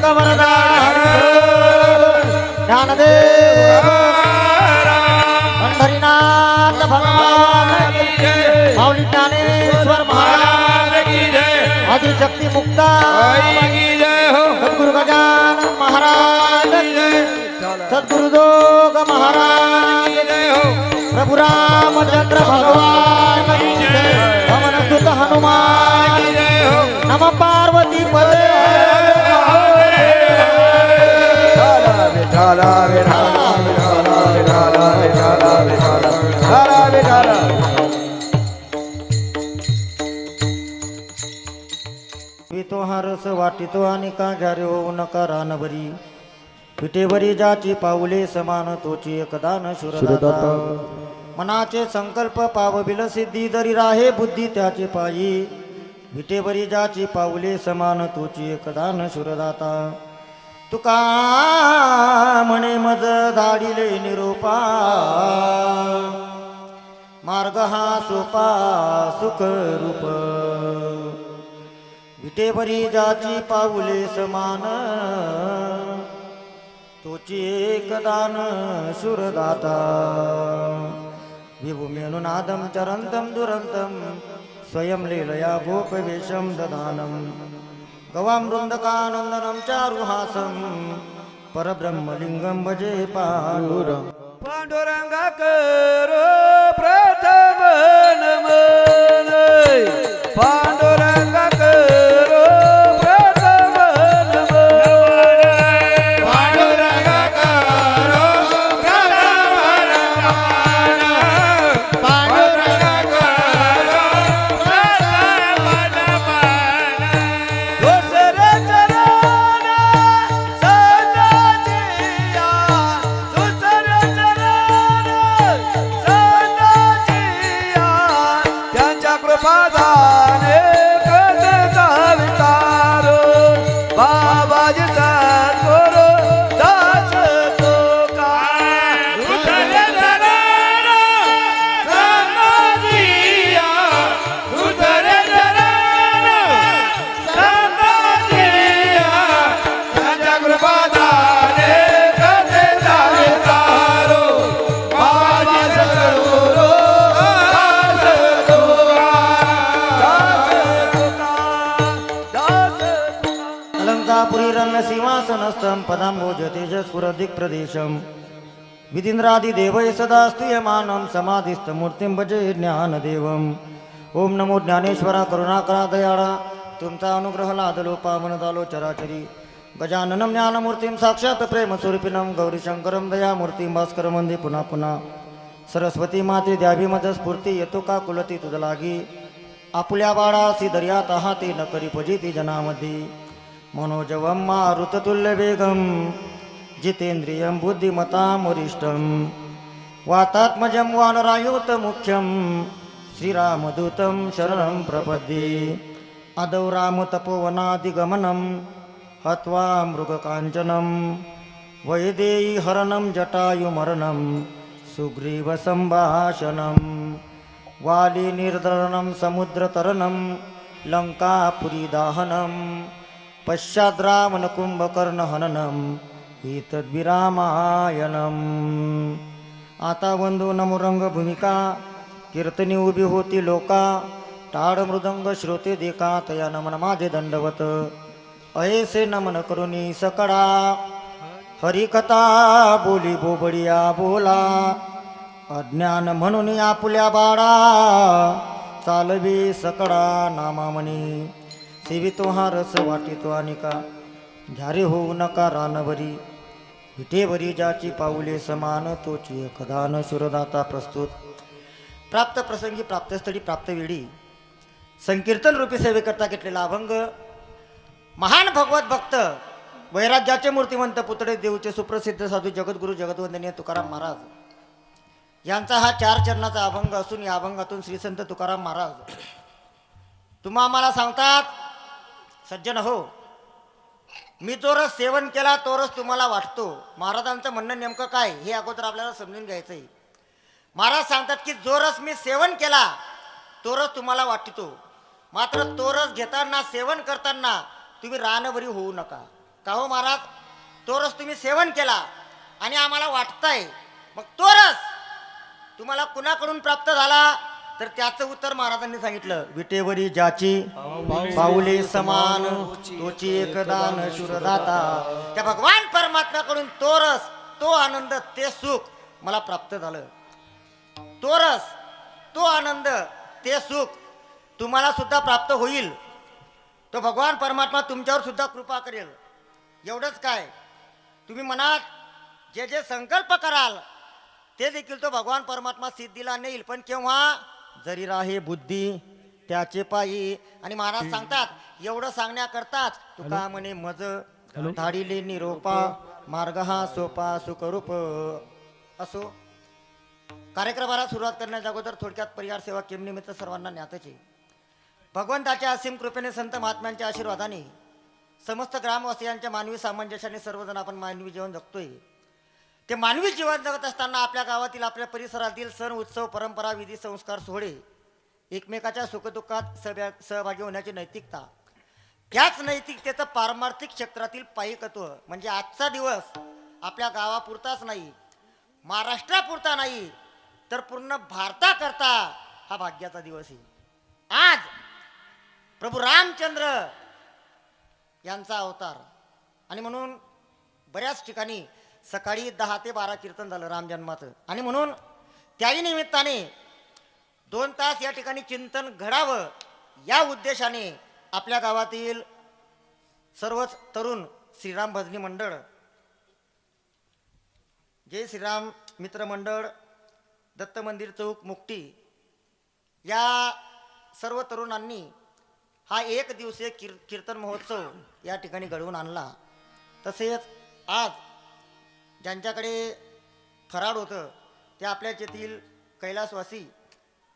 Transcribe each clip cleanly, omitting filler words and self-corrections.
कमरदा ज्ञानदेव पंढरीनाथ भगवान माऊली ज्ञानेश्वर महाराज आदिशक्ती मुक्ता सद्गुरु गजानन महाराज सद्गुरु जोग महाराज प्रभु रामचंद्र भगवान पवन सुत हनुमान नम पार्वती पदे तो हरस वाटितो आणि का घ्यारे होऊ नका रानभरी पिठेवरी जाची पाऊले समान तोची एकदान शुरदाता मनाचे संकल्प पावबिल सिद्धी जरी राहे बुद्धी त्याचे पायी विटेवरी जाची पाऊले समान तोची एकदान शुरदाता तुका म्हणे मज धाडिले निरोपा मार्ग हा सोपा सुख रूप विटेवरी जाची पाऊले समान तोची एकदान शुरदाता विभूमेनुनादं चरन्तं दुरन्तं स्वयं लीलया गोपवेशं ददानं गवामृन्दकानन्दनं चारुहासं परब्रह्मलिङ्गं भजे पाण्डुरं पांडुरंगा करो प्रथम नमन पांडुरंगा करो प्रथम नमन पांडुरंगा करो प्रथम नमन पांडुरंगा करो प्रथम नमन दुसरे चरण सदाचिया दुसरे चरण सदाचिया त्यांच्या कृपादाने कथेचा विस्तारो बाबाजी सद्गुरु दास तुका दुसरे चरण सदाचिया दुसरे चरण सदाचिया त्यांच्या कृपादाने कथेचा विस्तारो बाबाजी सद्गुरु अलंकापुरी रम्य सिंहासनस्थं पदाम्बोज तेजस्फुरदिक् प्रदेशं विदिन्द्रादिदेवै सदा स्तूयमानं समाधिस्थमूर्तिं भजे ज्ञानदेवम् ओम नमो ज्ञानेश्वरा करुणाकरा दयाळा तुमचा अनुग्रह लादलो पावन झालो चराचरी गजाननं ज्ञानमूर्तिं साक्षात प्रेमस्वरूपिणं गौरीशंकरं दयामूर्तिं भास्कर वंदे पुन्हा पुन्हा सरस्वती माते द्यावी मद स्फूर्ती येतो का कुलती तुझ लागी आपुल्या बाळासी दर्यात हाती न करी फजिती जनामध्ये मनोजवं मारुततुल्य वेगं जितेंद्रियं बुद्धिमतां वरिष्ठं वातात्मजं वानरायुत मुख्यं श्रीरामदूतं शरणं प्रपद्ये आदौ रामतपोवनादिगमनं हत्वा मृगकाञ्चनं वैदेही हरणं जटायुमरणं सुग्रीवसम्भाषणं वालीनिर्दरणं समुद्रतरणं लङ्कापुरीदाहनं पश्चाद्रावणकुम्भकर्णहननं एतद्विरामायणम् आता वंदो नमुरंग भूमिका कीर्तनी उभी होती लोका टाळ मृदंग श्रोते देखा तया नमन माझे दंडवत अयसे नमन करुणी सकळा हरिकथा बोली बोबडिया बोला अज्ञान म्हणून आपुल्या बाळा चालवी सकळा नामामणी सेवितो हा रस वाटितो अनिका घ्यारे होऊ नका रानवरी विटेवरी जाची पाऊले समान तोची एकदान शुरदाता प्रस्तुत प्राप्त प्रसंगी प्राप्तस्थळी प्राप्त वेळी संकीर्तन रूपी सेवेकरता घेतलेला अभंग महान भगवत भक्त वैराग्याचे मूर्तिमंत पुतळे देऊचे सुप्रसिद्ध साधू जगद्गुरु जगद्वंदनीय तुकाराम महाराज यांचा हा 4 चरणाचा अभंग असून या अभंगातून श्री संत तुकाराम महाराज तुम्हा आम्हाला सांगतात सज्जन हो मी जो रस सेवन केला तो रस तुम्हाला वाटतो. महाराजांचं म्हणणं नेमकं काय हे अगोदर आपल्याला समजून घ्यायचं आहे. महाराज सांगतात की जो रस मी सेवन केला तो रस तुम्हाला वाटतो, मात्र तो रस घेताना सेवन करताना तुम्ही रानवरी होऊ नका. का हो महाराज, तो रस तुम्ही सेवन केला आणि आम्हाला वाटतंय, मग तो रस तुम्हाला कुणाकडून प्राप्त झाला? तर त्याचं उत्तर महाराजांनी सांगितलं, विटेवरी ज्याची पाऊले समान तोची एकदान शूरदाता. त्या भगवान परमात्म्याकडून तो रस, तो आनंद, ते सुख मला प्राप्त झालं. तो रस, तो आनंद, ते सुख तुम्हाला सुद्धा प्राप्त होईल. तो भगवान परमात्मा तुमच्यावर सुद्धा कृपा करेल. एवढंच काय, तुम्ही मनात जे जे संकल्प कराल ते देखील तो भगवान परमात्मा सिद्धीला नेईल. पण केव्हा? जरी राहे बुद्धी त्याचे पायी. आणि महाराज सांगतात, एवढं सांगण्याकरताच तुका म्हणे मज धाडिले निरोपा मार्ग हा सोपा सुखरूप. असो, कार्यक्रमाला सुरुवात करण्याच्या अगोदर थोडक्यात परिहार सेवा केम निमित्त सर्वांना ज्ञातच. भगवंताच्या असीम कृपेने, संत महात्म्यांच्या आशीर्वादाने, समस्त ग्रामवासियांच्या मानवी सामंजस्याने सर्वजण आपण मानवी जीवन जगतोय. ते मानवी जीवन जगत असताना आपल्या गावातील, आपल्या परिसरातील सण उत्सव, परंपरा, विधी, संस्कार, सोहळे, एकमेकाच्या सुखदुःखात सहभागी होण्याची नैतिकता, त्याच नैतिकतेचं पारमार्थिक क्षेत्रातील पायिकत्व. म्हणजे आजचा दिवस आपल्या गावापुरताच नाही, महाराष्ट्रापुरता नाही, तर पूर्ण भारताकरता हा भाग्याचा दिवस आहे. आज प्रभू रामचंद्र यांचा अवतार. आणि म्हणून बऱ्याच ठिकाणी सकाळी 10 ते 12 कीर्तन झालं राम जन्माचं. आणि म्हणून त्याही निमित्ताने 2 तास या ठिकाणी चिंतन घडावं, या उद्देशाने आपल्या गावातील सर्वच तरुण श्रीराम भजनी मंडळ, जय श्रीराम मित्र मंडळ, दत्त मंदिर चौक मुक्टी, या सर्व तरुणांनी हा 1 दिवसीय कीर्तन महोत्सव या ठिकाणी घडवून आणला. तसेच आज ज्यांच्याकडे फराळ होतं ते आपल्या येथील कैलासवासी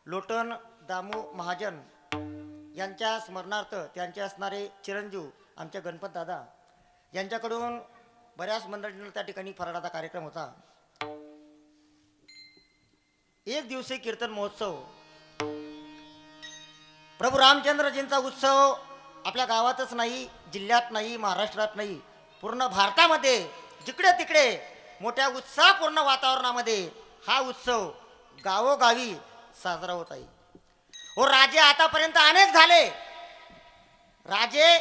लोटन दामू महाजन यांच्या स्मरणार्थ त्यांचे असणारे चिरंजीव आमच्या गणपत दादा यांच्याकडून बऱ्याच मंडळींना त्या ठिकाणी फराळाचा कार्यक्रम होता. 1 दिवसीय कीर्तन महोत्सव, प्रभू रामचंद्रजींचा उत्सव आपल्या गावातच नाही, जिल्ह्यात नाही, महाराष्ट्रात नाही, पूर्ण भारतामध्ये जिकडे तिकडे मोठ्या उत्साहपूर्ण वातावरणामध्ये हा उत्सव गावोगावी साजरा होत आहे. हो, राजे आतापर्यंत अनेक झाले, राजे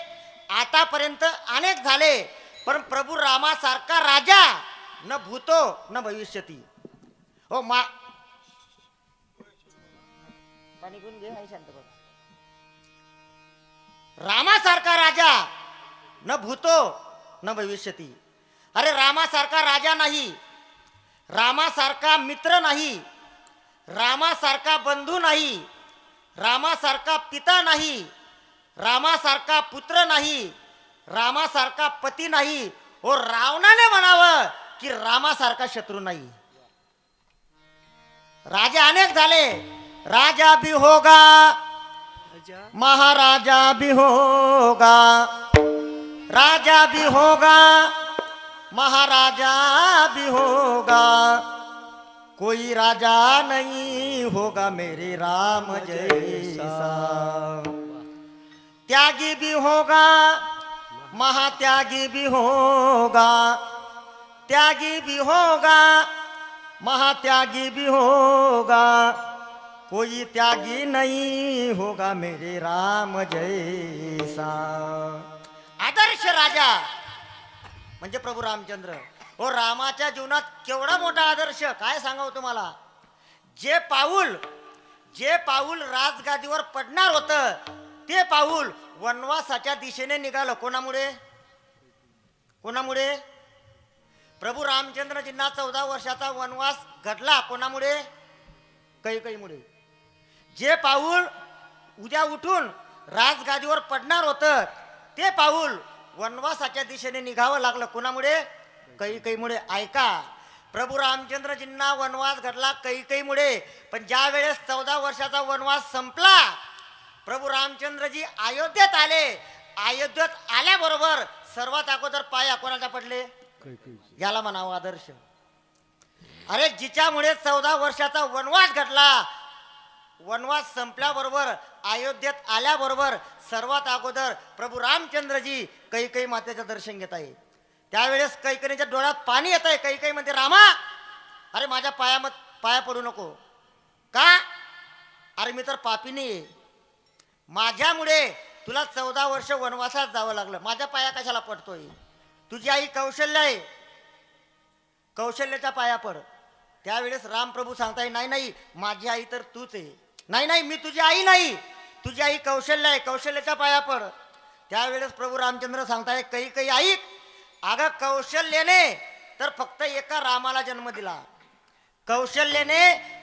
आतापर्यंत अनेक झाले, पण प्रभू रामासारखा राजा न भूतो न भविष्यती. हो पाणी घेऊन घे, शांत बस. रामासारखा राजा न भूतो न भविष्यती. अरे रामासारखा राजा नाही, रामासारखा मित्र नाही, रामासारखा बंधू नाही, रामासारखा पिता नाही, रामासारखा पुत्र नाही, रामासारखा पती नाही. हो, रावणाने म्हणावं की रामासारखा शत्रू नाही. राजा अनेक झाले, राजा भी होगा महाराजा भी होगा, राजा भी होगा महाराजा भी होगा, कोई राजा नहीं होगा मेरे राम जैसा. त्यागी भी होगा महात्यागी भी होगा, त्यागी भी होगा महात्यागी भी होगा, कोई त्यागी नहीं होगा मेरे राम जैसा. आदर्श राजा म्हणजे प्रभू रामचंद्र. हो, रामाच्या जीवनात केवढा मोठा आदर्श, काय सांगावं तुम्हाला. जे पाऊल राजगादीवर पडणार होतं ते पाऊल वनवासाच्या दिशेने निघालं. कोणामुळे? प्रभू रामचंद्रजींना 14 वर्षाचा वनवास घडला. कोणामुळे? कैकेयीमुळे. जे पाऊल उद्या उठून राजगादीवर पडणार होतं ते पाऊल वनवासाच्या दिशेने निघावं लागलं. कोणामुळे? कैकेयीमुळे. ऐका, प्रभू रामचंद्रजींना वनवास घडला कैकेयीमुळे. पण ज्या वेळेस 14 वर्षाचा वनवास संपला, प्रभू रामचंद्रजी अयोध्येत आले. अयोध्येत आल्याबरोबर सर्वात अगोदर पाय कोणाला पडले? याला म्हणावं आदर्श. अरे जिच्यामुळे 14 वर्षाचा वनवास घडला वनवास संपल्याबरोबर अयोध्येत आल्याबरोबर सर्वात अगोदर प्रभू रामचंद्रजी कैकेयी मातेचं दर्शन घेत आहे. त्यावेळेस कैकेयीच्या डोळ्यात पाणी येत आहे. कैकेयी म्हणते, रामा अरे माझ्या पाया पडू नको. का? अरे मी तर पापिनी आहे. माझ्यामुळे तुला 14 वर्ष वनवासात जावं लागलं. माझ्या पाया कशाला पडतोय? तुझी आई कौशल्य आहे, कौशल्याच्या पाया पड. त्यावेळेस रामप्रभू सांगताय, नाही नाही माझी आई तर तूच आहे. नाही नाही मी तुझी आई नाही, तुझी आई कौशल्य आहे, कौशल्याच्या पाया पड. त्यावेळेस प्रभू रामचंद्र सांगताय, कैकेयी ऐक, अगं कौशल्याने तर फक्त एका रामाला जन्म दिला, कौशल्याने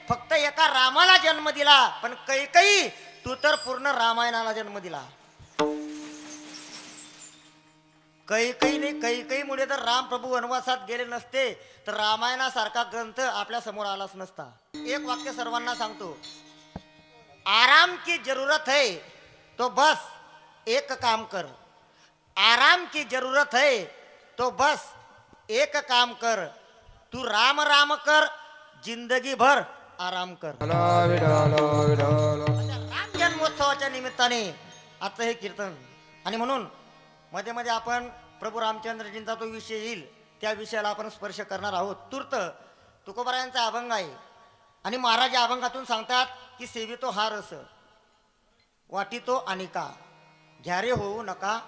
फक्त एका रामाला जन्म दिला, पण कैकेयी तू तर पूर्ण रामायणाला जन्म दिला. कैकेयीमुळे जर रामप्रभू वनवासात गेले नसते तर रामायणासारखा ग्रंथ आपल्या समोर आलाच नसता. एक वाक्य सर्वांना सांगतो, आराम की जरूरत है तो बस एक काम कर. आराम की जरूरत है तो बस एक काम कर. तू राम राम कर, जिंदगी भर आराम कर. राम जन्मोत्सवाच्या निमित्ताने आता हे कीर्तन. आणि म्हणून मध्ये मध्ये आपण प्रभू रामचंद्रजींचा तो विषय येईल त्या विषयाला आपण स्पर्श करणार आहोत. तूर्त तुकोबारायांचा अभंग आहे आणि महाराज या अभंगातून सांगतात की सेवितो हा रस वाटितो अनिका, घ्यारे होऊ नका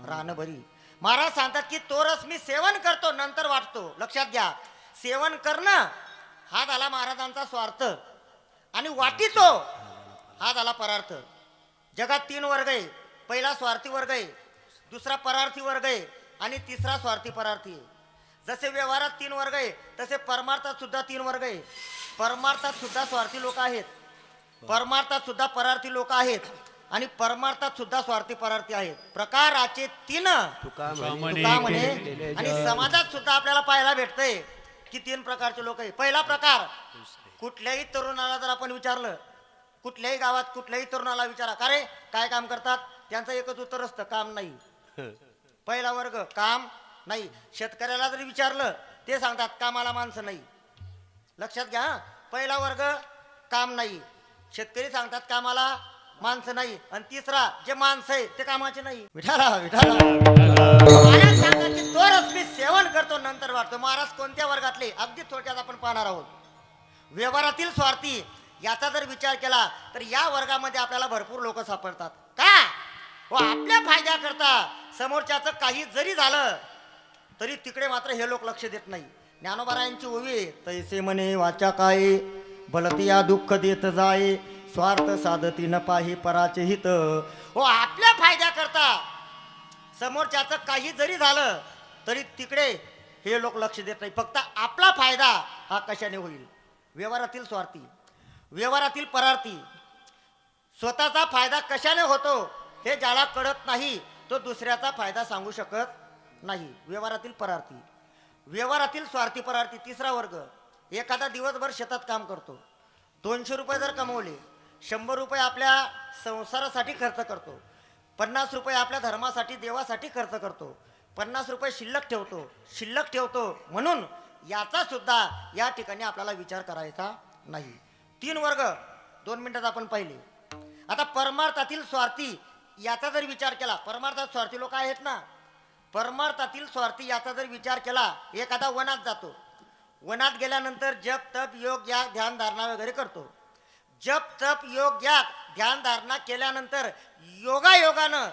रानभरी. महाराज सांगतात की तो रस मी सेवन करतो नंतर वाटतो. लक्षात घ्या, सेवन करणं हा झाला महाराजांचा स्वार्थ आणि वाटितो हा झाला परार्थ. जगात 3 वर्ग आहे. पहिला स्वार्थी वर्ग आहे, दुसरा परार्थी वर्ग आहे आणि तिसरा स्वार्थी परार्थी आहे. जसे व्यवहारात 3 वर्ग आहे तसे परमार्थात सुद्धा 3 वर्ग आहे. परमार्थात सुद्धा स्वार्थी लोक आहेत, परमार्थात सुद्धा परार्थी लोक आहेत आणि परमार्थात सुद्धा स्वार्थी परार्थी आहेत. प्रकाराचे 3 तुका म्हणे. आणि समाजात सुद्धा आपल्याला पाहायला भेटतंय की 3 प्रकारचे लोक आहेत. पहिला प्रकार, कुठल्याही तरुणाला जर आपण विचारलं, कुठल्याही गावात कुठल्याही तरुणाला विचारा, का रे काय काम करतात, त्यांचं एकच उत्तर असतं, काम नाही. पहिला वर्ग काम नाही. शेतकऱ्याला जरी विचारलं ते सांगतात कामाला माणसं नाही. लक्षात घ्या, पहिला वर्ग काम नाही, शेतकरी सांगतात कामाला माणसं नाही. आणि तिसरा जे माणसं आहे ते कामाचे नाही. विठाला विठाला महाराज सांगतात की तो रस मी सेवन करतो नंतर वाटतो. महाराज कोणत्या वर्गातले अगदी थोडक्यात आपण पाहणार आहोत. व्यवहारातील स्वार्थी याचा जर विचार केला तर या वर्गामध्ये आपल्याला भरपूर लोक सापडतात. का? व आपल्या फायद्याकरता समोरच्याचं काही जरी झालं तरी तिकडे मात्र हे लोक लक्ष देत नाही. ज्ञानोबारायांची ओवी, तैसे म्हणे वाचा काय भलतिया दुःख देत जाय, स्वार्थ साधती न पाही पराचे हित. व आपल्या फायद्याकरता समोरच्याचं काही जरी झालं तरी तिकडे हे लोक लक्ष देत नाही. फक्त आपला फायदा हा कशाने होईल. व्यवहारातील स्वार्थी, व्यवहारातील परार्थी, स्वतःचा फायदा कशाने होतो हे ज्याला कळत नाही तो दुसऱ्याचा फायदा सांगू शकत नाही. व्यवहारातील परार्थी, व्यवहारातील स्वार्थी परार्थी. तिसरा वर्ग, एखादा दिवसभर शेतात काम करतो, 200 रुपये जर कमवले, 100 रुपये आपल्या संसारासाठी खर्च करतो, 50 रुपये आपल्या धर्मासाठी देवासाठी खर्च करतो, 50 रुपये शिल्लक ठेवतो. म्हणून याचा सुद्धा या ठिकाणी आपल्याला विचार करायचा नाही. 3 वर्ग 2 मिनिटात आपण पाहिले. आता परमार्थातील स्वार्थी याचा जर विचार केला, परमार्थात स्वार्थी लोक आहेत ना, परमार्थातील स्वार्थी याचा जर विचार केला, एखादा वनात जातो, वनात गेल्यानंतर जप तप योग याग ध्यान धारणा वगैरे करतो. जप तप योग याग ध्यान धारणा केल्यानंतर योगायोगानं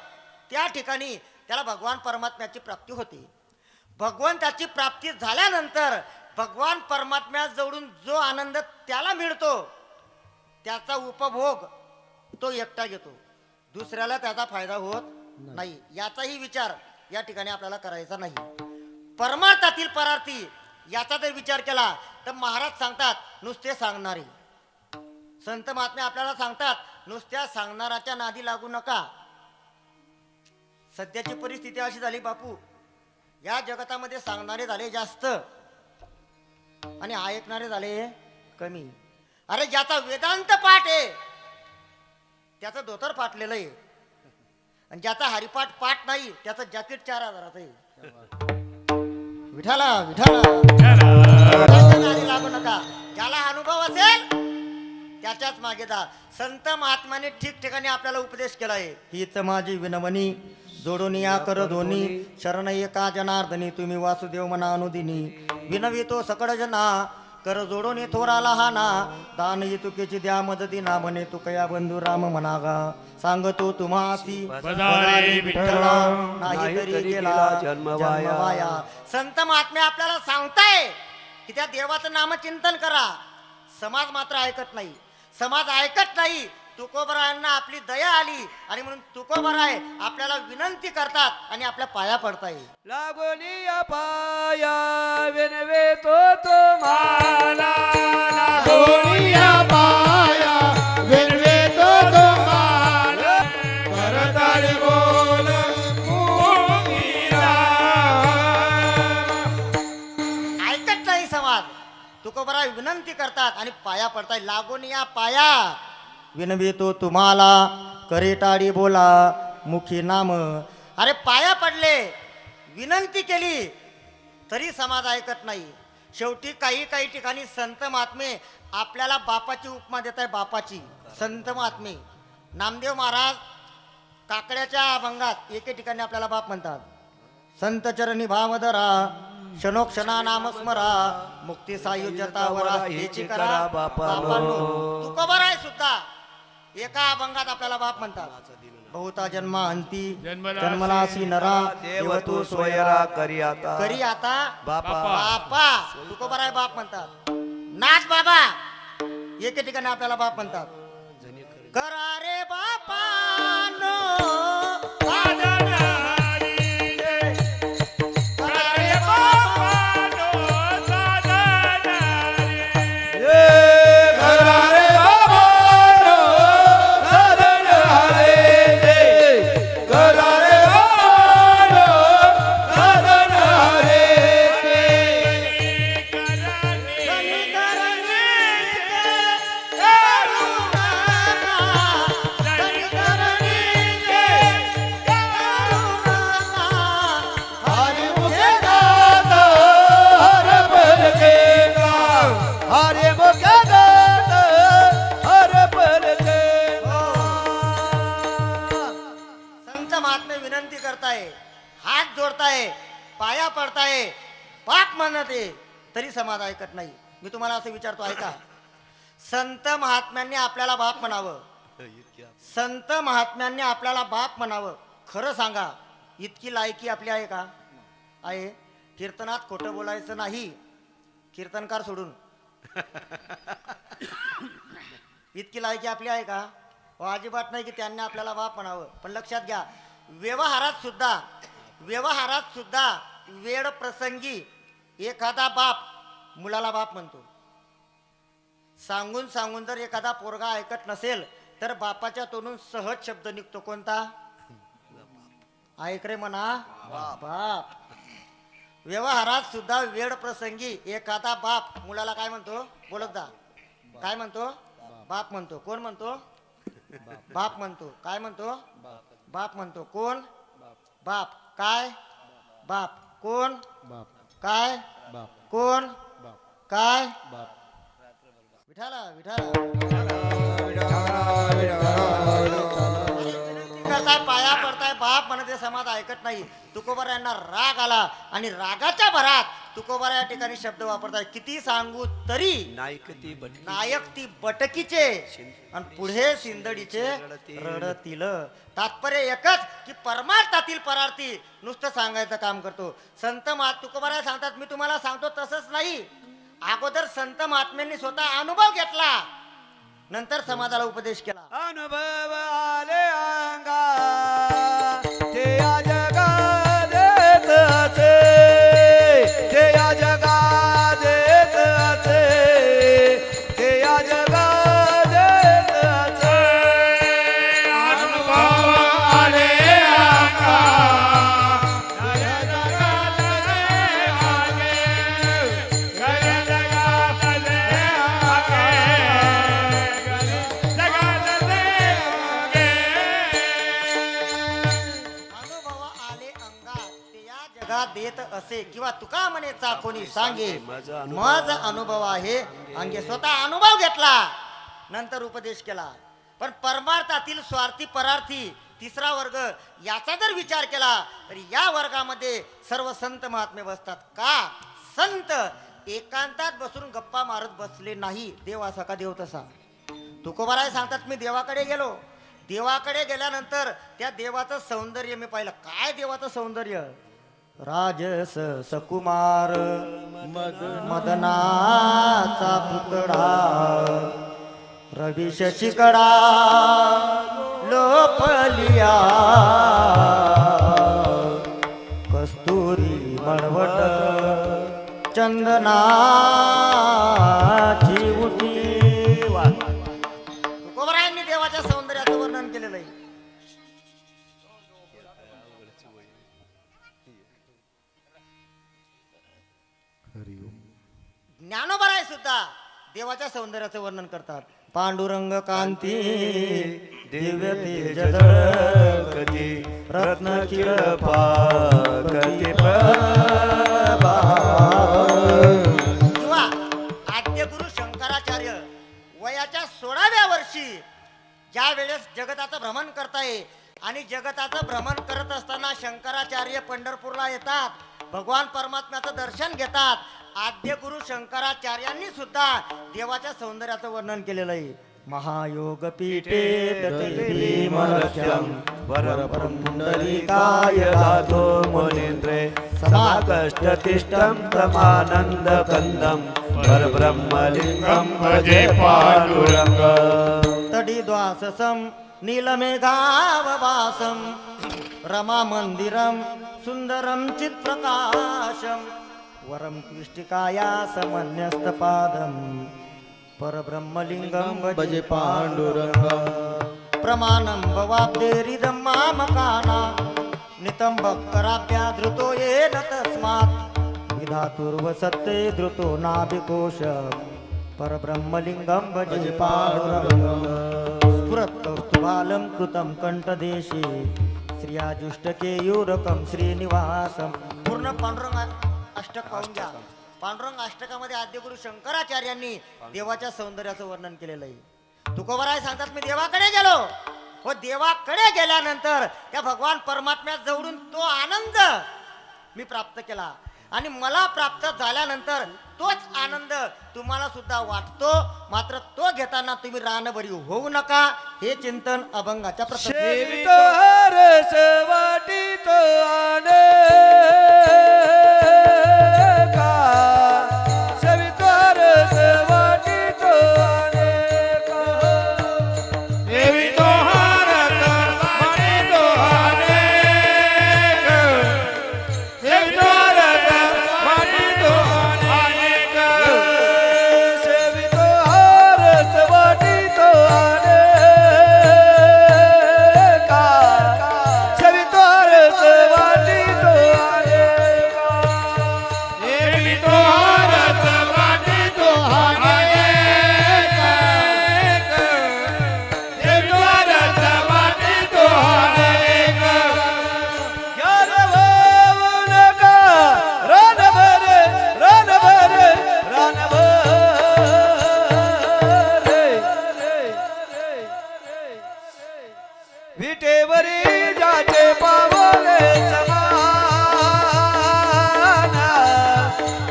त्या ठिकाणी त्याला भगवान परमात्म्याची प्राप्ती होते. भगवंताची प्राप्ती झाल्यानंतर भगवान परमात्म्याजवळून जो आनंद त्याला मिळतो त्याचा उपभोग तो एकटा घेतो, दुसऱ्याला त्याचा फायदा होत नाही. याचाही विचार या ठिकाणी आपल्याला करायचा नाही. परमार्थातील परार्थी याचा जर विचार केला तर महाराज सांगतात नुसते सांगणारे. संत महात्मे आपल्याला सांगतात नुसत्या सांगणाराच्या नादी लागू नका. सध्याची परिस्थिती अशी झाली बापू, या जगतामध्ये सांगणारे झाले जास्त आणि ऐकणारे झाले कमी. अरे ज्याचा वेदांत पाठ आहे त्याचं धोतर फाटलेलं आहे आणि ज्याचा हरिपाठ पाठ नाही त्याचं जॅकेट 4000चं आहे. विठाला विठाला लागू नका. ज्याला अनुभव असेल त्याच्याच मागे जा. संत महात्माने ठिकठिकाणी आपल्याला उपदेश केला आहे. हीच माझी विनवणी जोडून या कर दोन्ही शरण एका जनार्दनी तुम्ही वासुदेव मना अनुदिनी विनवितो सकळ जना कर जोडून थोराला हा ना दान ही तुकेची द्या मदतीना म्हणे तुकया बंधू राम म्हणागा सांगतो तुम्हासी बजारे विठ्ठला, नाही तरी गेला जन्मवाया. संत महात्मे आपल्याला सांगताय की त्या देवाचं नामचिंतन करा. समाज मात्र ऐकत नाही. समाज ऐकत नाही. तुकोबरायांना आपली दया आली आणि म्हणून तुकोबराय आपल्याला विनंती करतात आणि आपल्या पाया पडताय. लागोनिया पाया विनवे तो माला लागोनिया पाया विनवे तो तुम्हाला करताळी बोल मुंगीरा. ऐकत नाही समाज. तुकोबराय विनंती करतात आणि पाया पडताय. लागोनिया पाया विनवितो तुम्हाला करे टाळी बोला मुखी नाम. अरे पाया पडले, विनंती केली तरी समाज ऐकत नाही. शेवटी काही काही ठिकाणी संत महात्मे आपल्याला बापाची उपमा देत आहे. बापाची संत महात्मे नामदेव महाराज काकड्याच्या अभंगात एके ठिकाणी आपल्याला बाप म्हणतात. संत चरणी भावधरा क्षणोक्षणा नामस्मरा मुक्ती सायुज्यता वरा हेची करा बापानो. तुकोबराय सुद्धा एका अभंगात आपल्याला बाप म्हणतात. बहुता जन्मा अंती जन्मलासी नरा देव तू सोयरा करी आता करी आता बापा. बापा. तुकोबराय बाप म्हणतात. नाथ बाबा एके ठिकाणी आपल्याला बाप म्हणतात. करा रे बापानो विनंती करताय, हात जोडताय, पाया पडताय, बाप म्हणत आहे तरी समाज ऐकत नाही. मी तुम्हाला असं विचारतो ऐका. संत महात्म्यांनी आपल्याला बाप म्हणावं. संत महात्म्यांनी आपल्याला बाप म्हणावं. खरं सांगा इतकी लायकी आपली आहे का? आहे. कीर्तनात खोटं बोलायचं नाही. कीर्तनकार सोडून इतकी लायकी आपली आहे का? हो अजिबात नाही की त्यांनी आपल्याला बाप म्हणावं. पण लक्षात घ्या व्यवहारात सुद्धा वेळ प्रसंगी एखादा बाप मुलाला बाप म्हणतो. सांगून सांगून जर एखादा पोरगा ऐकत नसेल तर बापाच्या तोंडून सहज शब्द निघतो. कोणता? ऐक रे म्हणा बाप. व्यवहारात सुद्धा वेळ प्रसंगी एखादा बाप मुलाला काय म्हणतो? बोलत जा. काय म्हणतो? बाप म्हणतो. कोण म्हणतो? बाप म्हणतो. काय म्हणतो? बाप म्हणतो. कोण? बाप. काय? बाप. कोण? काय? कोण? काय? विठाला करताय, पाया पडताय, बाप म्हणते समाज ऐकत नाही. तुकोबारा यांना राग आला आणि रागाच्या भरात तुकोबारा या ठिकाणी शब्द वापरताय. किती सांगू तरी नायक ती बटकीचे आणि पुढे सिंदडीचे रडतील. तात्पर्य एकच की परमार्थातील परार्थी नुसतं सांगायचं काम करतो. संत तुकोबारा सांगतात. मी तुम्हाला सांगतो तसंच नाही. अगोदर संत महात्म्यांनी स्वतः अनुभव घेतला, नंतर समाजाला उपदेश केला. अनुभव आले अंगा ते या जगा देत असे, ते या जगा देत असे, ते या जगा देत असे. अनुभव आले अंगा या जगातले आगे, या जगातले आगे, जगातले आगे. अनुभव आले अंगात ते या जगात देत असे किंवा तुका म्हणे चाकोनी सांगे. मज अनुभव आहे अंगे. स्वतः अनुभव घेतला, नंतर उपदेश केला. पण परमार्थातील स्वार्थी परार्थी तिसरा वर्ग याचा जर विचार केला तर या वर्गामध्ये सर्व संत महात्मे बसतात. का? संत एकांतात बसून गप्पा मारत बसले नाही. देव असा का देव तसा. तुकोबाराय सांगतात मी देवाकडे गेलो. देवाकडे गेल्यानंतर त्या देवाचं सौंदर्य मी पाहिलं. काय देवाचं सौंदर्य. राजस सकुमार मदनाचा पुतळा रवी शशिकडा लोपलिया कस्तुरी मळवट चंदनाची उटी. तुकोबरायांनी देवाच्या सौंदर्याचं वर्णन केलेलं आहे. ज्ञानोबराय सुद्धा देवाच्या सौंदर्याचं वर्णन करतात. पांडुरंग कांती दिव्य तेज झळकती रत्न किरपाकती प्रभा. किंवा आद्यगुरु शंकराचार्य वयाच्या 16व्या वर्षी ज्या वेळेस जगताचं भ्रमण करताय आणि जगताचं भ्रमण करत असताना शंकराचार्य पंढरपूरला येतात. भगवान परमात्म्याचं दर्शन घेतात. आद्य गुरु शंकराचार्यांनी सुद्धा देवाच्या सौंदर्याचं वर्णन केलेलं आहे. महायोग पीठे वरपुंडलिकाय दातो मुनींद्रे समाकष्ट तिष्ठं प्रमानंद कंदं परब्रह्मलिंगं भजे पांडुरंग. तडिद्वाससं नीलमेघाववासं रमा मंदिरं सुंदरं चित्प्रकाशं वरं कृष्टिकाया समन्यस्तपादं परब्रह्मलिंगं भजे पांडुरंग. प्रमाणं भवाब्देरिदं मामकाना नितं भक्कराभ्या धृतो येन तस्मात् विधातुर्वसत्ते धृतो नाभिकोश परब्रह्मलिंगं भजे पांडुरंग. स्फुरत्तुबालं कृतं कंठदेशे श्रियाजुष्टकेयूरकं श्रीनिवासं. पूर्ण पांडुरंग अष्टक पाहून घ्या. पांडुरंग अष्टकामध्ये आद्यगुरु शंकराचार्यांनी देवाच्या सौंदर्याचं वर्णन केलेलं आहे. तुकोबाराय सांगतात मी देवाकडे गेलो. हो देवाकडे गेल्यानंतर त्या भगवान परमात्म्या जवळून तो आनंद मी प्राप्त केला आणि मला प्राप्त झाल्यानंतर तोच आनंद तुम्हाला सुद्धा वाटतो. मात्र तो घेताना तुम्ही रानबरी होऊ नका. हे चिंतन अभंगाच्या सेवित हरस वाटित अनेका सेवित हरस वाटित अनेका देवितो हरत वाटितो अनेक देवितो हरत वाटितो अनेक सेवित हरस वाटित अनेका सेवित हरस वाटित अनेका देवितो हरत वाटितो अनेक देवितो हरत वाटितो अनेक नका रणभरे रणभरे रणभरे विटेवरी जाचे पावले समाना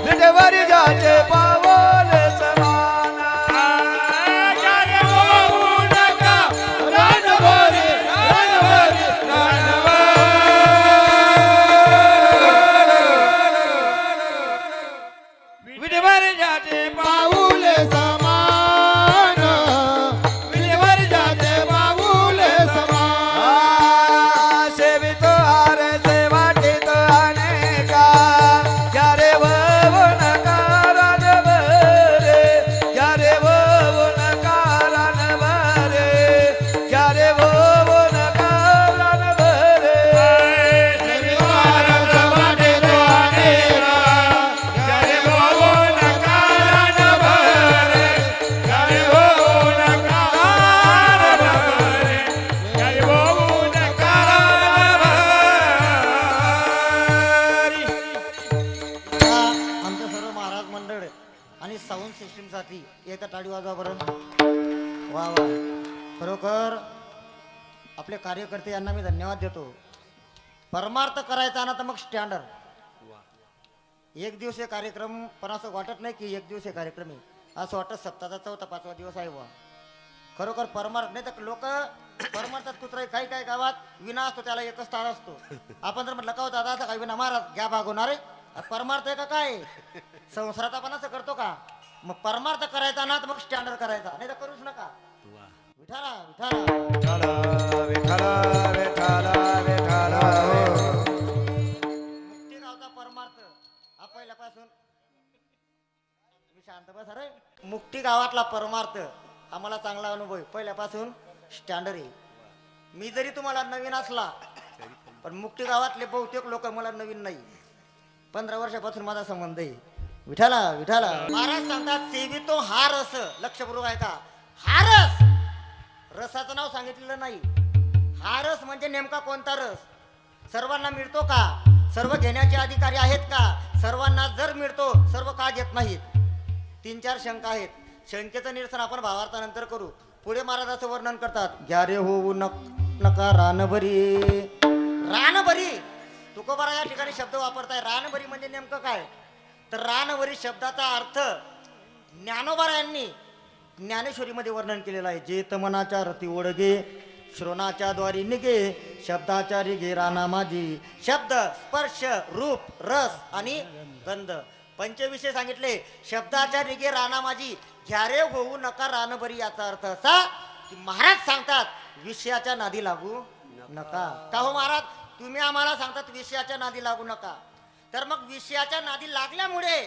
विटेवरी जाचे पावले समाना जाने बोलू नका रणभरी रणभरी रणभरी विटेवर जाते पाऊले समान विटेवर जाते पाऊले समान सेवित हरस वाटित अनेका यारे भवन कारण भरे यारे भवन कारण भरे यारे भवन कारण भरे भारत वाटितो अनेका जय भवन कारण भरे जय भवन कारण भरे जय भवन कारण भरे. आता आमचं सर्व महाराज मंडळ आणि साऊंड सिस्टीमसाठी एकदा टाळी वाजवा बरं. वा वा, खरोखर आपले कार्यकर्ते यांना मी धन्यवाद देतो. परमार्थ करायचा ना तर मग स्टँडर्ड एक दिवसीय कार्यक्रम, पण असं वाटत नाही की एक दिवसीय कार्यक्रम आहे, असं वाटत सप्ताहाचा 4था 5वा दिवस आहे. वा खरोखर परमार्थ नाही तर लोक परमार्थात कुत्रा काही काही गावात विना असतो, त्याला एकच तार असतो. आपण जर म्हटलं का हो दादा असं काही विना महाराज घ्या भागवणार आहे, परमार्थ आहे का काय? संसारात आपण असं करतो का? मग परमार्थ करायचा ना तर मग स्टँडर्ड करायचा, नाही तर करूच नका. विठाला विठाला विठ्ठल विठ्ठल विठ्ठल मुक्ती गावचा परमार्थ हा पहिल्यापासून मी शांत बस रे. मुक्ती गावातला परमार्थ आम्हाला चांगला अनुभव आहे, पहिल्यापासून स्टँडर्ड आहे. मी जरी तुम्हाला नवीन असला पण मुक्ती गावातले बहुतेक लोक मला नवीन नाही, 15 वर्षापासून माझा संबंध आहे. विठाला विठाला महाराज सांगतात सेवितो हा रस. लक्षपूर्वक आहे का? हा रस, रसाचं नाव सांगितलेलं नाही. हा रस म्हणजे नेमका कोणता रस? सर्वांना मिळतो का? सर्व घेण्याचे अधिकारी आहेत का? सर्वांना जर मिळतो, सर्व का घेत नाहीत? 3-4 शंका आहेत. शंकेचं निरसन आपण भावार्थानंतर करू. पुढे महाराजाचं वर्णन करतात. घ्या रे होऊ नका रानभरी. रानभरी तुकोबारा या ठिकाणी शब्द वापरताय. रानभरी म्हणजे नेमकं काय? तर रानभरी शब्दाचा अर्थ ज्ञानोबा यांनी ज्ञानेश्वरीमध्ये वर्णन केलेलं आहे. जेत मनाच्या रती ओढगे, श्रोणाच्या द्वारी निघे, शब्दाच्या रिघे राना माझी. शब्द, स्पर्श, रूप, रस आणि गंध, पंचविषय सांगितले. शब्दाच्या रिघे राना माझी, घ्यारे होऊ नका रानभरी. याचा अर्थ असा की महाराज सांगतात विषयाच्या नादी लागू नका. का हो महाराज, तुम्ही आम्हाला सांगतात विषयाच्या नादी लागू नका, तर मग विषयाच्या नादी लागल्यामुळे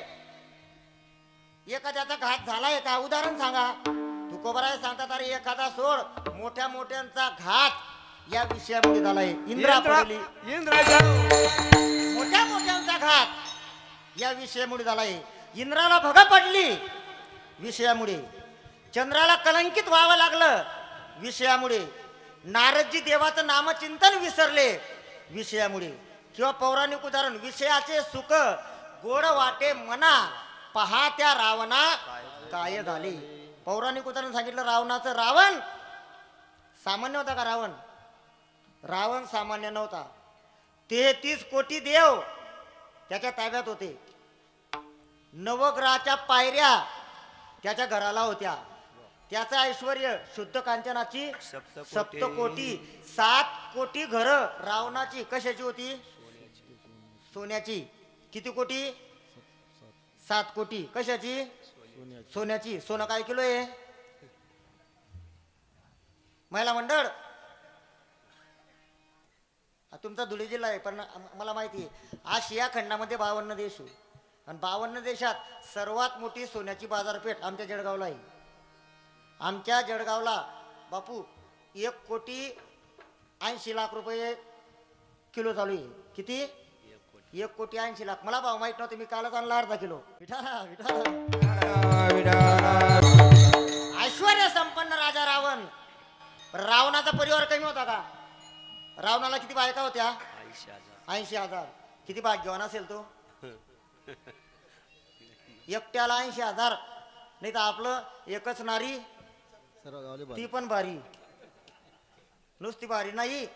एखाद्याचा घात झालाय का? उदाहरण सांगा. तुकोबाराय सांगतात अरे एखादा सोड, मोठ्या मोठ्यांचा घात या विषयामुळे झालाय. इंद्रा पडली, मोठ्या मोठ्यांचा घात या विषयामुळे झालाय. इंद्राला भगा पडली विषयामुळे. चंद्राला कलंकित व्हावं लागलं विषयामुळे. नारदजी देवाचं नामचिंतन विसरले विषयामुळे. किंवा पौराणिक उदाहरण, विषयाचे सुख गोड वाटे मना, पहा त्या रावणा काय झाले. पौराणिक उदाहरण सांगितलं रावणाचं. रावण सामान्य होता का? रावण सामान्य नव्हता. 33 कोटी देव त्याच्या ताब्यात होते. नवग्रहाच्या पायऱ्या त्याच्या घराला होत्या. त्याचं ऐश्वर शुद्ध कांचनाची सप्तकोटी, 7 कोटी घरं रावणाची कशाची होती? सोन्याची. किती कोटी? 7 कोटी. कशाची? सोन्याची. सोनं काय किलो आहे? महिला मंडळ तुमचा धुळे जिल्हा आहे, पण मला माहिती आहे आशिया खंडामध्ये 52 देश आहे आणि 52 देशात सर्वात मोठी सोन्याची बाजारपेठ आमच्या जळगावला आहे. आमच्या जळगावला बापू 1,80,00,000 रुपये किलो चालू आहे. किती? 1,80,00,000. मला भाव माहित नव्हते, मी कालच आणला अर्धा किलो. ऐश्वर्य संपन्न राजा रावण. रावणाचा परिवार कमी होता का? रावणाला किती बायका होत्या? 80,000. किती भाग्यवान असेल तो? एकट्याला 80,000. नाही तर आपलं एकच नारी, ती पण भारी. नुसती भारी नाही,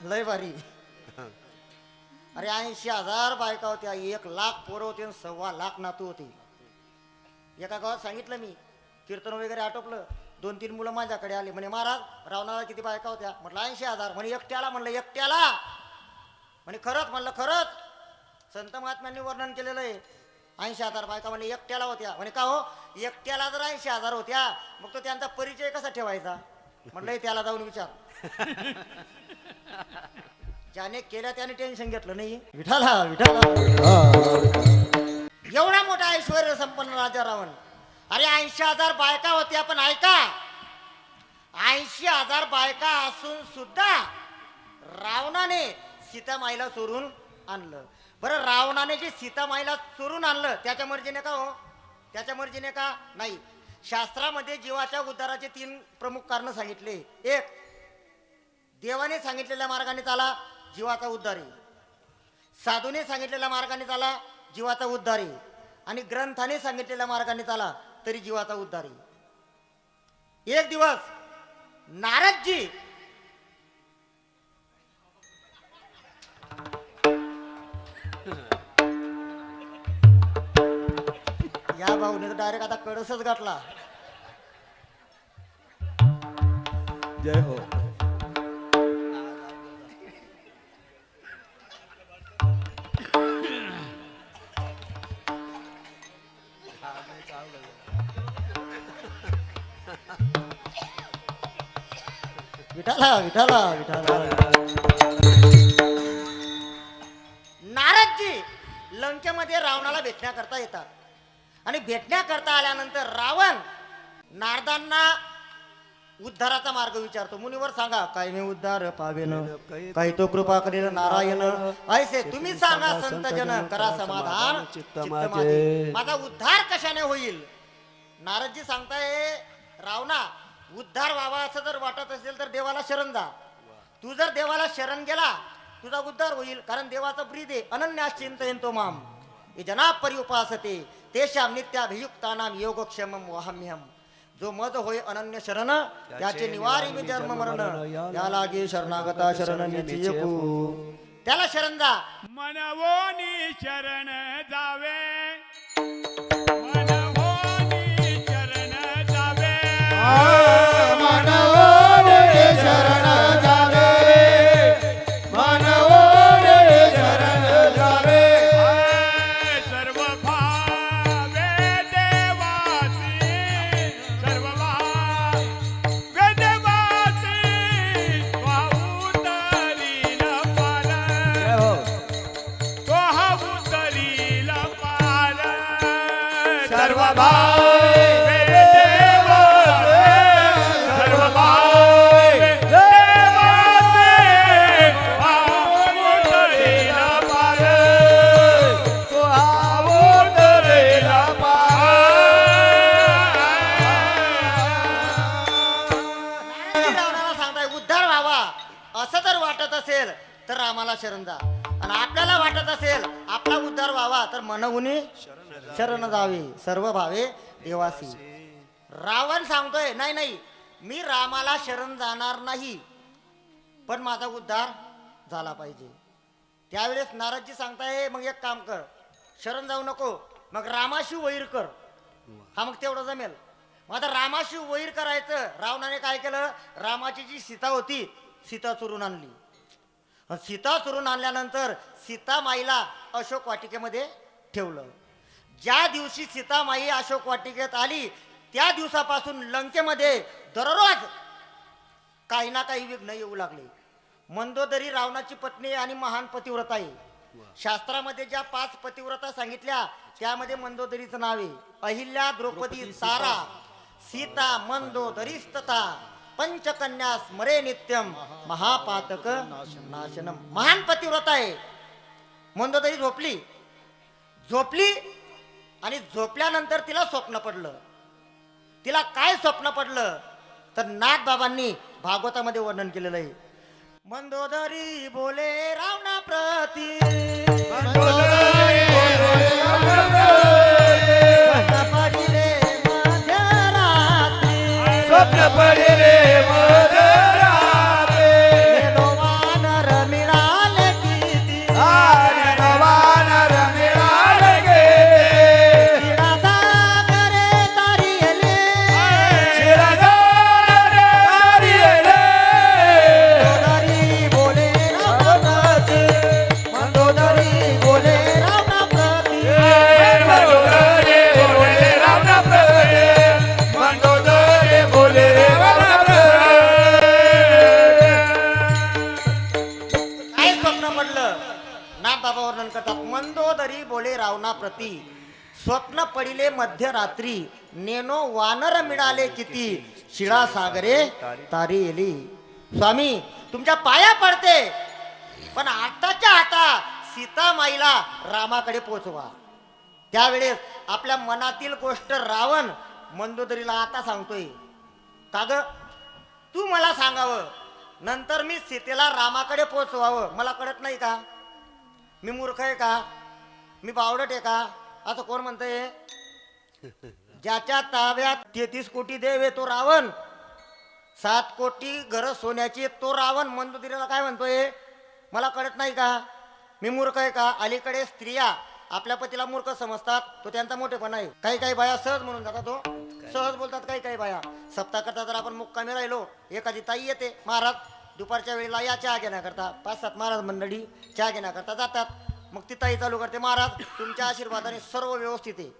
लय भारी. अरे 80,000 बायका होत्या, 1,00,000 पोरं होते, 1,25,00,000 नातू होते. एका गावात सांगितलं मी, कीर्तन वगैरे आटोपलं, 2-3 मुलं माझ्याकडे आले. म्हणे महाराज रावणाला किती बायका होत्या? म्हटलं 80,000. म्हणे एकट्याला? म्हणलं एकट्याला? म्हणे खरंच? म्हणलं खरंच. संत महात्म्यांनी वर्णन केलेलं आहे 80,000 बायका म्हणे एकट्याला होत्या. म्हणे का हो? एकट्याला जर 80,000 होत्या मग तो त्यांचा परिचय कसा ठेवायचा? म्हटलं त्याला जाऊन विचार. ज्याने केल्या त्याने टेन्शन घेतलं नाही. विठाला विठाला एवढा मोठा ऐश्वर्य संपन्न राजा रावण. अरे 80,000 बायका होत्या, पण ऐका 80,000 बायका असून सुद्धा रावणाने सीतामाईला चोरून आणलं. बरं रावणाने जे सीतामाईला चोरून आणलं त्याच्या मर्जीने का हो? त्याच्या मर्जीने का? नाही. शास्त्रामध्ये जीवाच्या उद्धाराचे 3 प्रमुख कारण सांगितले. एक, देवाने सांगितलेल्या मार्गाने चाला, जीवाचा उद्धार आहे. साधूने सांगितलेल्या मार्गाने चाला, जीवाचा उद्धार आहे. आणि ग्रंथाने सांगितलेल्या मार्गाने चाला तरी जीवाचा उद्धार आहे. एक दिवस नारदजी या भाऊने तर डायरेक्ट आता कळसच गाठला. जय हो. विठाला विठाला विठाला. नारदजी लंकेमध्ये रावणाला भेटण्याकरता येतात आणि भेटण्याकरता आल्यानंतर रावण नारदांना उद्धाराचा मार्ग विचारतो. मुनीवर सांगा काय मी उद्धार पावेन, काही तो कृपा करेल नारायण. ऐसे तुम्ही सांगा संत जन, करा समाधान चित्त माझे. माझा उद्धार कशाने होईल? नारदजी सांगताय रावणा, उद्धार व्हावा असं जर वाटत असेल तर देवाला शरण जा. तू जर देवाला शरण गेला तुझा उद्धार होईल. कारण देवाचं ब्रीद आहे, अनन्यास चिंतयन्तो माम ये जना पर्युपासते तेषां नित्याभियुक्तानां योगक्षेमं वहाम्यहम्. जो मज होय अनन्य शरण त्याचे निवारी मी जन्म मरण. या लागे शरणागता शरण निचियकू. त्याला शरण जा. मनवोनी शरण जावे, मनवोनी शरण जावे, मनवोनी शरण जावे, मनवोनी शरण जावे. सर्व भावे देवासी, सर्व भावे देवासी, वाहुतरील पार, जय हो. वाहुतरील पार. सर्व भावे सर्व भावे देवासी, वाहुतरील पार. तो आवतरेला नारदजी रावणाला सांगताय उद्धार व्हावा असं जर वाटत असेल तर रामाला शरण जा. आणि आपल्याला वाटत असेल आपला उद्धार व्हावा तर मनवुनी शरण जावे, सर्व भावे देवासी. रावण सांगतोय नाही नाही मी रामाला शरण जाणार नाही, पण माझा उद्धार झाला पाहिजे. त्यावेळेस नारदजी सांगताय मग एक काम कर, शरण जाऊ नको, मग रामाशी वैर कर. हा मग तेवढं जमेल. मग आता रामाशी वैर करायचं. रावणाने काय केलं, रामाची जी सीता होती सीता चोरून आणली. आणि सीता चोरून आणल्यानंतर सीता माईला अशोक वाटिकेमध्ये ठेवलं. ज्या दिवशी सीता माई अशोक वाटिकेत आली त्या दिवसापासून लंकेमध्ये दररोज काही ना काही विघ्न येऊ लागले. मंदोदरी रावणाची पत्नी आणि महान पतिव्रता आहे. शास्त्रामध्ये ज्या 5 पतिव्रता सांगितल्या त्यामध्ये मंदोदरीचं नाव आहे. अहिल्या, द्रौपदी, तारा, सीता, मंदोदरीस्तथा पंचकन्या स्मरे नित्यम महापातक नाशनम. महान पतिव्रता आहे. मंदोदरी झोपली आणि झोपल्यानंतर तिला स्वप्न पडलं. तिला काय स्वप्न पडलं तर नाथबाबांनी भागवतामध्ये वर्णन केलेलं आहे. मंदोदरी बोले रावणा प्रती, पडिले मध्यरात्री, स्वप्न पडिले मध्यरात्री, गेलो वानर मिळाले किती, आणि वानर मिळाले गेले. शिरासागरे तारियले, शिरसागरे तारियले. मंदोदरी बोले रावणा प्रती, मंदोदरी बोले रावणा प्रती. मंदोदरी बोले रावणाप्रती, मंदोदरी बोले रावणाप्रती. काय स्वप्न पडलं? नाथ बाबा वर्णन करतात. मंदोदरी बोले रावणा प्रती, स्वप्न पडिले मध्यरात्री, नेनो वानर मिळाले किती, शिळा सागरे तारी येली. स्वामी तुमच्या पाया पडते, पण आताच्या आता सीता माईला रामाकडे पोचवा. त्यावेळेस आपल्या मनातील गोष्ट रावण मंदोदरीला आता सांगतोय, का ग तू मला सांगावं, नंतर मी सीतेला रामाकडे पोचवावं. मला कळत नाही का? मी मूर्ख आहे का? मी बावडट आहे का? असं कोण म्हणतंय? ज्याच्या ताब्यात 33 कोटी देव आहे तो रावण 7 कोटी घरं सोन्याची. तो रावण मंदोदरीला काय म्हणतोय, मला कळत नाही का, मी मूर्ख आहे का. अलीकडे स्त्रिया आपल्या पतीला मूर्ख समजतात, तो त्यांचा मोठेपणा आहे. काही काही बाया सहज म्हणून जातात, तो सहज बोलतात. काही काही बाया सप्ताह करता जर आपण मुक्कामी राहिलो, एखादी ताई येते, महाराज दुपारच्या वेळेला या चहा घेण्याकरता. 5-7 महाराज मंडळी चहा घेण्याकरता जातात. मग ती ताई चालू करते, महाराज तुमच्या आशीर्वादाने सर्व व्यवस्थित आहे.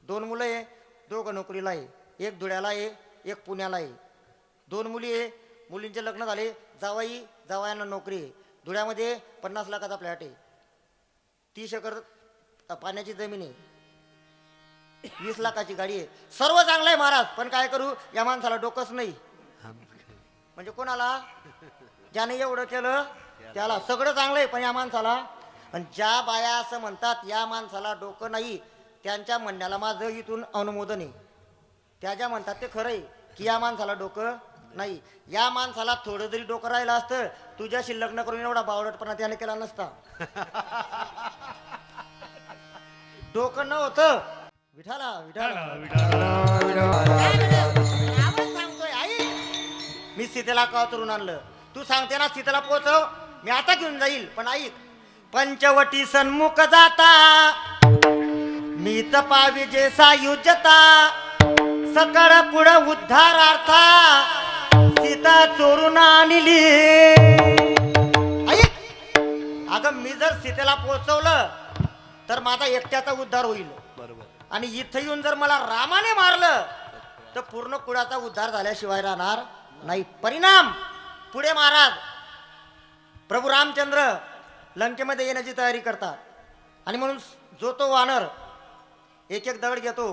2 मुलं आहे, दोघं नोकरीला आहे, एक धुळ्याला आहे, एक पुण्याला आहे. 2 मुली आहे, मुलींचे लग्न झाले, जावयांना नोकरी आहे. धुळ्यामध्ये 50 लाखाचा फ्लॅट आहे, 30 एकर पाण्याची जमीन आहे, 20 लाखाची गाडी आहे. सर्व चांगलं आहे महाराज, पण काय करू, या माणसाला डोकंच नाही. म्हणजे कोणाला, ज्याने एवढं केलं त्याला सगळं चांगलं आहे, पण या माणसाला. आणि ज्या बाया असं म्हणतात या माणसाला डोकं नाही, त्यांच्या म्हणण्याला माझं इथून अनुमोदन आहे. त्या ज्या म्हणतात ते खरं आहे की या माणसाला डोकं नाही. या माणसाला थोडं जरी डोकं राहिलं असतं, तुझ्याशी लग्न करून एवढा बावळटपणा त्याने केला नसता. डोकं नव्हतं. विठाला विठाला रावण सांगतोय, आई मी सीतेला कातरून आणलं, तू सांगते ना सीतेला पोहोचव, मी आता घेऊन जाईल. पण ऐक, पंचवटी सन्मुख जाता मीच पावी जे सायुज्यता, सकळ पुढ उद्धारार्था सीता चोरून आणली. ऐक, अगं मी जर सीतेला पोहोचवलं तर माझा एकट्याचा उद्धार होईल, आणि इथं येऊन जर मला रामाने मारलं तर पूर्ण कुळाचा उद्धार झाल्याशिवाय राहणार नाही. परिणाम पुढे महाराज प्रभू रामचंद्र लंकेमध्ये येण्याची तयारी करतात, आणि म्हणून जो तो वानर एक एक दगड घेतो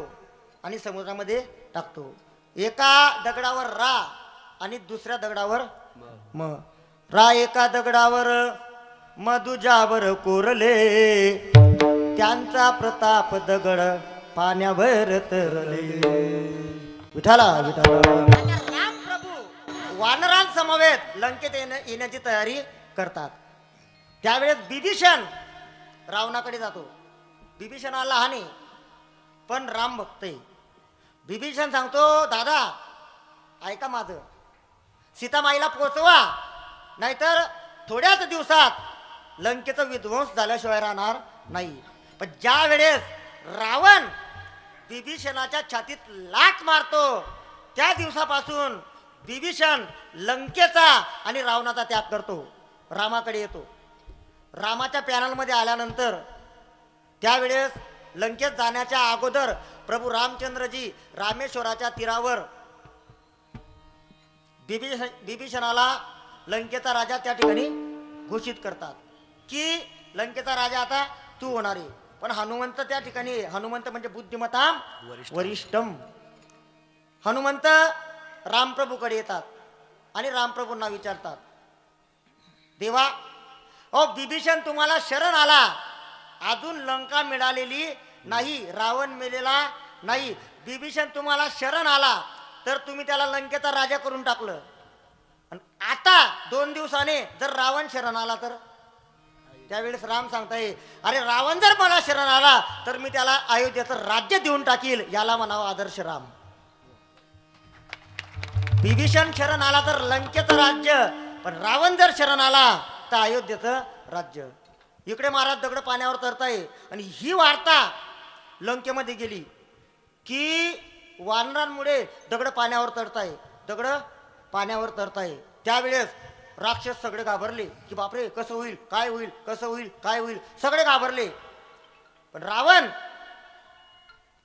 आणि समुद्रामध्ये टाकतो. एका दगडावर रा आणि दुसऱ्या दगडावर म. रा एका दगडावर म दुजावर कोरले, त्यांचा प्रताप दगड पाण्यावर तरले. विठाला विठाला. राम प्रभू वानरांसमवेत लंकेत येण्याची तयारी करतात. त्यावेळेस बिभीषण रावणाकडे जातो. बिभीषण हा लहान आहे पण राम भक्त आहे. बिभीषण सांगतो, दादा ऐका माझं, सीतामाईला पोचवा, नाहीतर थोड्याच दिवसात लंकेचा विध्वंस झाल्याशिवाय राहणार नाही. पण ज्या वेळेस रावण बिभीषणाच्या छातीत लाथ मारतो, त्या दिवसापासून बिभीषण लंकेचा आणि रावणाचा त्याग करतो, रामाकडे येतो. रामाच्या पॅनलमध्ये आल्यानंतर त्यावेळेस लंकेत जाण्याच्या अगोदर प्रभू रामचंद्रजी रामेश्वराच्या तीरावर बिभीषणाला लंकेचा राजा त्या ठिकाणी घोषित करतात की लंकेचा राजा आता तू होणार आहे. पण हनुमंत त्या ठिकाणी, हनुमंत म्हणजे बुद्धिमताम वरिष्ठम. हनुमंत रामप्रभूकडे येतात आणि रामप्रभूंना विचारतात, देवा ओ बिभीषण तुम्हाला शरण आला, अजून लंका मिळालेली नाही, रावण मेलेला नाही, बिभीषण तुम्हाला शरण आला तर तुम्ही त्याला लंकेचा राजा करून टाकलं, आणि आता 2 दिवसाने जर रावण शरण आला तर. त्यावेळेस राम सांगताय, अरे रावण जर मला शरण आला तर मी त्याला अयोध्येचं राज्य देऊन टाकील, याला म्हणावं आदर्श राम. बिभीषण शरण आला तर लंकेचं राज्य, पण रावण जर शरण आला तर अयोध्येचं राज्य. इकडे महाराज दगड पाण्यावर तरताय, आणि ही वार्ता लंकेमध्ये गेली की वानरांमुळे दगड पाण्यावर तरताय, दगड पाण्यावर तरताय. त्यावेळेस राक्षस सगळे घाबरले की बापरे कसं होईल, काय होईल, कसं होईल, काय होईल, सगळे घाबरले. पण रावण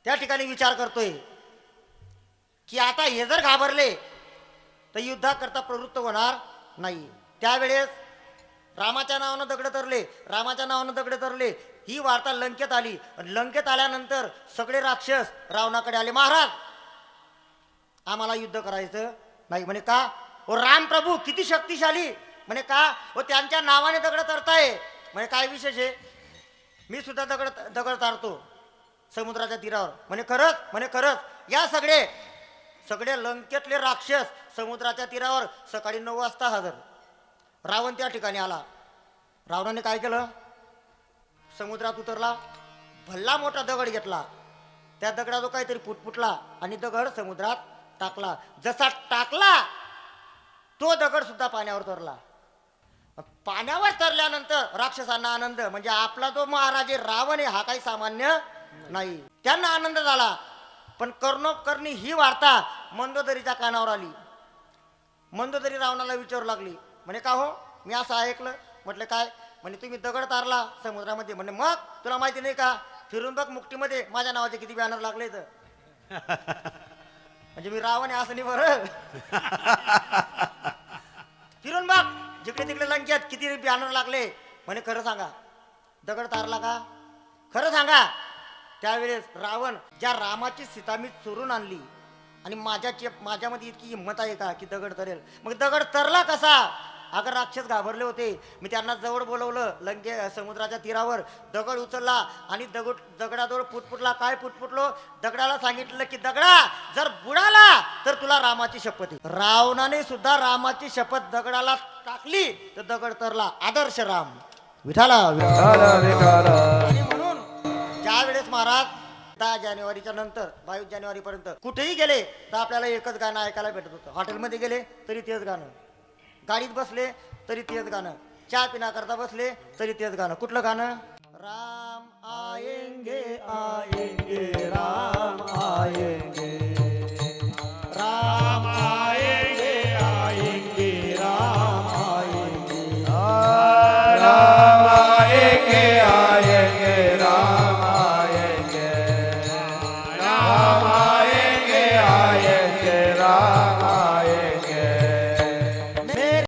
त्या ठिकाणी विचार करतोय की आता हे जर घाबरले तर युद्धाकरता प्रवृत्त होणार नाही. त्यावेळेस रामाच्या नावानं दगड तरले, रामाच्या नावानं दगड तरले. ही वार्ता लंकेत आली, आणि लंकेत आल्यानंतर सगळे राक्षस रावणाकडे आले, महाराज आम्हाला युद्ध करायचं नाही. म्हणे का, ओ राम प्रभू किती शक्तिशाली. म्हणे का, ओ त्यांच्या नावाने दगड तरताय. म्हणे काय विशेष आहे, मी सुद्धा दगड तारतो समुद्राच्या तीरावर. म्हणे खरंच, म्हणे खरंच. या सगळे लंकेतले राक्षस समुद्राच्या तीरावर सकाळी 9 वाजता हजर. रावण त्या ठिकाणी आला. रावणाने काय केलं, समुद्रात उतरला, भल्ला मोठा दगड घेतला, त्या दगडाचा काहीतरी फुटफुटला आणि दगड समुद्रात टाकला. जसा टाकला तो दगड सुद्धा पाण्यावर तरला. पाण्यावर तरल्यानंतर राक्षसांना आनंद, म्हणजे आपला जो महाराज आहे रावण आहे हा काही सामान्य नाही. त्यांना आनंद झाला. पण कर्णोकर्णी ही वार्ता मंदोदरीच्या कानावर आली. मंदोदरी रावणाला विचारू लागली, म्हणे का हो, मी असं ऐकलं. म्हटलं काय? म्हणे तुम्ही दगड तारला समुद्रामध्ये. म्हणे मग तुला माहिती नाही का, फिरून बघ मुक्तीमध्ये माझ्या नावाचे किती बॅनर लागले तर. म्हणजे मी रावण आहे असं नाही बरं. फिरून बघ जिकडे तिकडे लंकेत किती बॅनर लागले. म्हणे खरं सांगा दगड तारला का, खरं सांगा. त्यावेळेस रावण, ज्या रामाची सीता मी चोरून आणली आणि माझ्यामध्ये इतकी हिंमत आहे का की दगड तरेल. मग दगड तरला कसा? अगर राक्षस घाबरले होते. मी त्यांना जवळ बोलवलं समुद्राच्या तीरावर. दगड उचलला आणि दगडाजवळ फुटफुटला. काय फुटफुटलो? दगडाला सांगितलं की दगडा जर बुडाला तर तुला रामाची शपथ आहे. रावणाने सुद्धा रामाची शपथ दगडाला टाकली तर दगड तरला. आदर्श राम विठाला. आणि म्हणून ज्या वेळेस महाराज 10 जानेवारीच्या नंतर 22 जानेवारीपर्यंत कुठेही गेले तर आपल्याला एकच गाणं ऐकायला भेटत होतं. हॉटेलमध्ये गेले तरी तेच गाणं, गाडीत बसले तरी तेच गाणं, चहा पिण्याकरता बसले तरी तेच गाणं. कुठलं गाणं? राम आएंगे आएंगे राम आएंगे